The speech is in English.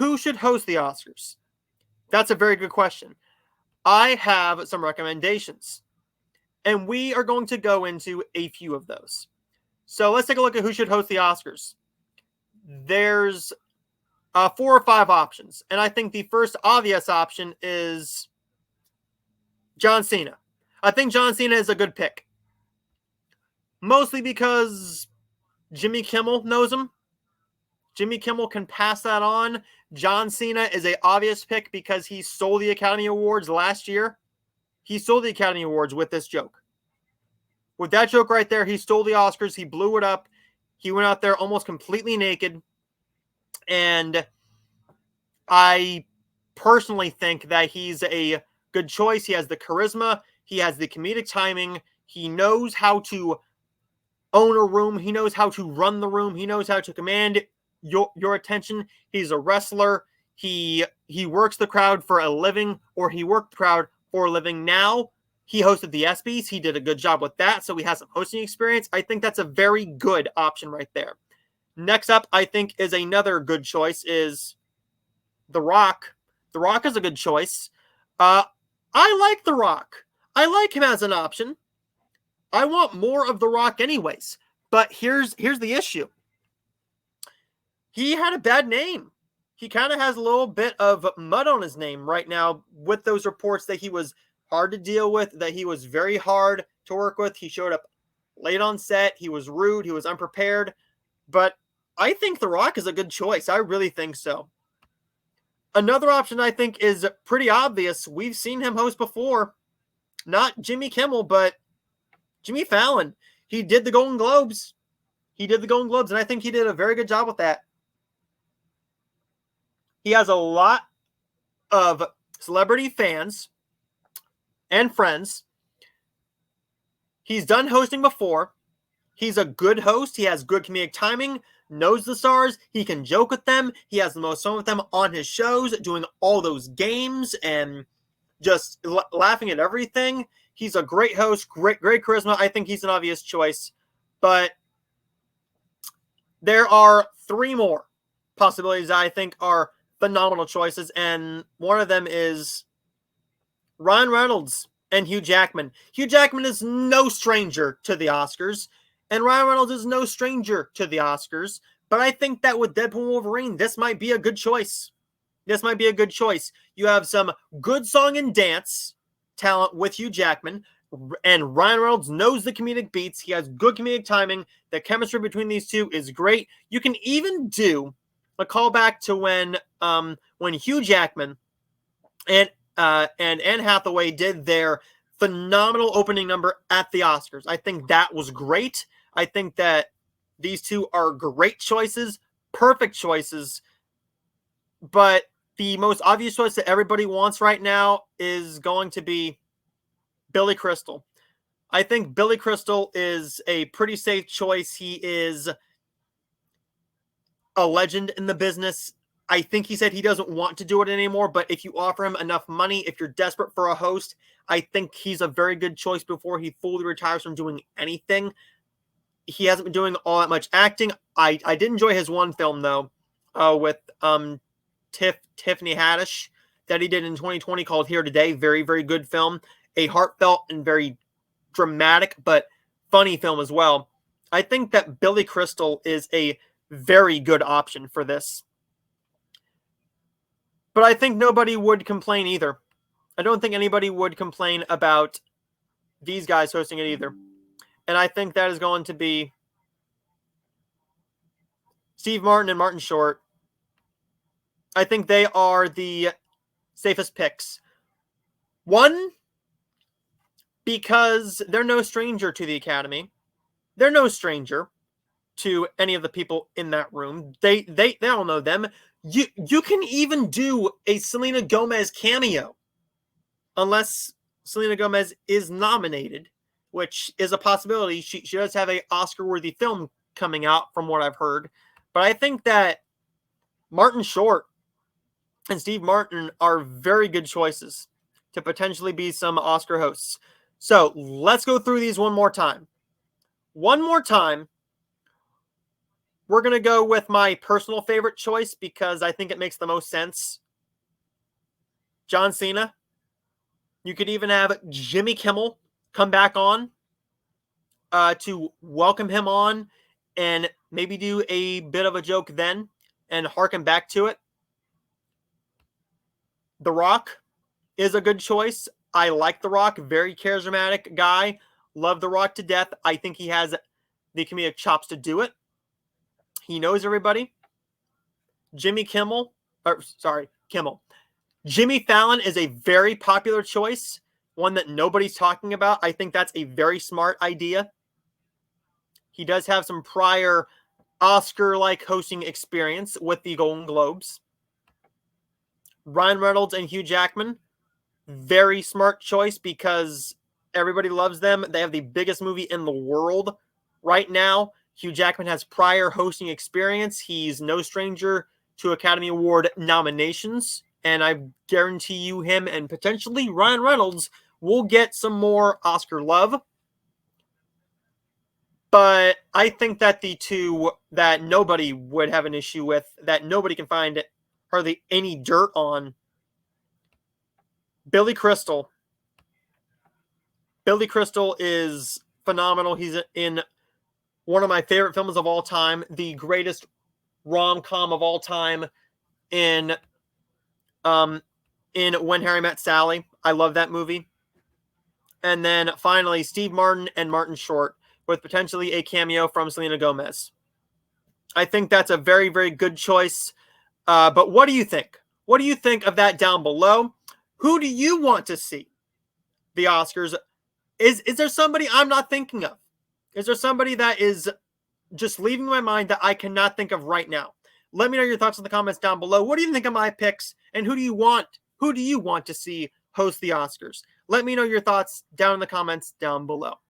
who should host the Oscars? That's a very good question. I have some recommendations, and we are going to go into a few of those. So let's take a look at who should host the Oscars. There's 4 or 5 options, and I think the first obvious option is John Cena. I think John Cena is a good pick, mostly because Jimmy Kimmel knows him. Jimmy Kimmel can pass that on. John Cena is an obvious pick because he stole the Academy Awards last year. He stole the Academy Awards with this joke. With that joke right there, he stole the Oscars. He blew it up. He went out there almost completely naked. And I personally think that he's a good choice. He has the charisma. He has the comedic timing. He knows how to own a room. He knows how to run the room. He knows how to command your attention. He's a wrestler. He works the crowd for a living, or he worked the crowd for a living. Now he hosted the ESPYs. He did a good job with that, so he has some hosting experience. I think that's a very good option right there. Next up, I think, is another good choice is The Rock. The Rock is a good choice. I like The Rock. I like him as an option. I want more of The Rock anyways. But here's the issue. He had a bad name. He kind of has a little bit of mud on his name right now with those reports that he was hard to deal with, that he was very hard to work with. He showed up late on set. He was rude. He was unprepared. But I think The Rock is a good choice. I really think so. Another option I think is pretty obvious. We've seen him host before. Not Jimmy Kimmel, but Jimmy Fallon. He did the Golden Globes. And I think he did a very good job with that. He has a lot of celebrity fans and friends. He's done hosting before. He's a good host. He has good comedic timing, knows the stars. He can joke with them. He has the most fun with them on his shows, doing all those games and just laughing at everything. He's a great host, great charisma. I think he's an obvious choice. But there are 3 more possibilities that I think are phenomenal choices, and one of them is Ryan Reynolds and Hugh Jackman. Hugh Jackman is no stranger to the Oscars, and Ryan Reynolds is no stranger to the Oscars, but I think that with Deadpool and Wolverine, this might be a good choice. You have some good song and dance talent with Hugh Jackman, and Ryan Reynolds knows the comedic beats. He has good comedic timing. The chemistry between these two is great. You can even do a callback to when Hugh Jackman and Anne Hathaway did their phenomenal opening number at the Oscars. I think that was great. I think that these two are great choices, perfect choices. But the most obvious choice that everybody wants right now is going to be Billy Crystal. I think Billy Crystal is a pretty safe choice. He is a legend in the business. I think he said he doesn't want to do it anymore, but if you offer him enough money, if you're desperate for a host, I think he's a very good choice before he fully retires from doing anything. He hasn't been doing all that much acting. I did enjoy his one film, though, with Tiffany Haddish that he did in 2020 called Here Today. Very, very good film. A heartfelt and very dramatic but funny film as well. I think that Billy Crystal is a very good option for this. But I think nobody would complain either. I don't think anybody would complain about these guys hosting it either. And I think that is going to be Steve Martin and Martin Short. I think they are the safest picks. One, because they're no stranger to the Academy. They're no stranger to any of the people in that room. They all know them. You can even do a Selena Gomez cameo, unless Selena Gomez is nominated, which is a possibility. She does have an Oscar-worthy film coming out, from what I've heard. But I think that Martin Short and Steve Martin are very good choices to potentially be some Oscar hosts. So let's go through these one more time. We're going to go with my personal favorite choice because I think it makes the most sense. John Cena. You could even have Jimmy Kimmel come back on to welcome him on and maybe do a bit of a joke then and harken back to it. The Rock is a good choice. I like The Rock. Very charismatic guy. Love The Rock to death. I think he has the comedic chops to do it. He knows everybody. Kimmel. Jimmy Fallon is a very popular choice, one that nobody's talking about. I think that's a very smart idea. He does have some prior Oscar-like hosting experience with the Golden Globes. Ryan Reynolds and Hugh Jackman, very smart choice because everybody loves them. They have the biggest movie in the world right now. Hugh Jackman has prior hosting experience. He's no stranger to Academy Award nominations. And I guarantee you him and potentially Ryan Reynolds will get some more Oscar love. But I think that the two that nobody would have an issue with, that nobody can find hardly any dirt on, Billy Crystal. Billy Crystal is phenomenal. He's in one of my favorite films of all time, the greatest rom-com of all time in When Harry Met Sally. I love that movie. And then finally, Steve Martin and Martin Short, with potentially a cameo from Selena Gomez. I think that's a very, very good choice. But what do you think? What do you think of that down below? Who do you want to see the Oscars? Is there somebody I'm not thinking of? Is there somebody that is just leaving my mind that I cannot think of right now? Let me know your thoughts in the comments down below. What do you think of my picks? And who do you want? Who do you want to see host the Oscars? Let me know your thoughts down in the comments down below.